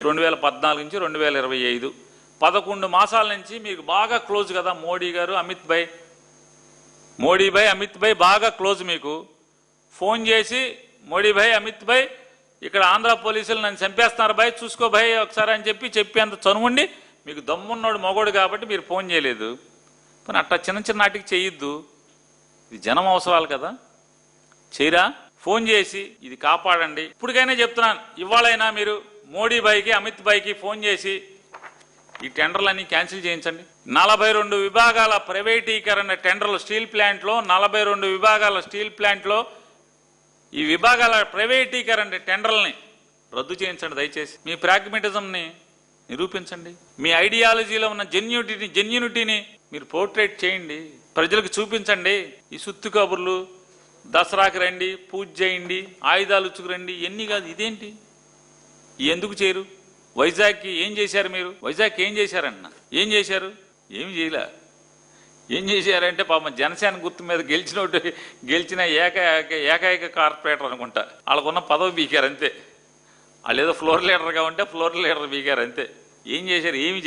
2014 నుంచి 2025 11 మాసాల నుంచి మీకు బాగా క్లోజ్ కదా మోడీ గారు అమిత్ భాయ్ అమిత్ భాయ్ బాగా క్లోజ్ మీకు ఫోన్ చేసి మోడీ భాయ్ అమిత్ భాయ్ ఇక్కడ ఆంధ్ర పోలీసులు నన్ను చంపేస్తున్నారు భాయ్ చూసుకో భాయ్ ఒకసారి అని చెప్పి అంత చనువుండి మీకు దమ్మున్నాడు మగోడు కాబట్టి మీరు ఫోన్ చేయలేదు కానీ అట్లా చిన్న నాటికి చేయొద్దు ఇది జనం అవసరాలు కదా చేయరా ఫోన్ చేసి ఇది కాపాడండి ఇప్పటికైనా చెప్తున్నాను ఇవాళైనా మీరు మోడీ భాయ్కి అమిత్ భాయ్కి ఫోన్ చేసి ఈ టెండర్లన్నీ క్యాన్సిల్ చేయించండి 42 విభాగాల ప్రైవేటీకరణ టెండర్లు స్టీల్ ప్లాంట్లో 42 విభాగాల స్టీల్ ప్లాంట్లో ఈ విభాగాల ప్రైవేటీకరణ టెండర్లని రద్దు చేయించండి దయచేసి మీ ప్రాగ్మెటిజంని నిరూపించండి మీ ఐడియాలజీలో ఉన్న జెన్యూనిటీని మీరు పోర్ట్రేట్ చేయండి ప్రజలకు చూపించండి ఈ సుత్తు కబుర్లు దసరాకి రండి పూజ చేయండి ఆయుధాలు ఉచ్చుకురండి ఎన్ని కాదు ఇదేంటి ఎందుకు చేయరు వైజాగ్కి ఏం చేశారు మీరు వైజాగ్కి ఏం చేశారన్న ఏం చేశారు ఏమి చేయలే ఏం చేశారంటే పాపం జనసేన గుర్తు మీద గెలిచిన ఏకైక కార్పొరేటర్ అనుకుంటా వాళ్ళకున్న పదవి బీకారు అంతే వాళ్ళు ఏదో ఫ్లోర్ లీడర్గా ఉంటే ఫ్లోర్ లీడర్ బీకారు అంతే ఏం చేశారు ఏమి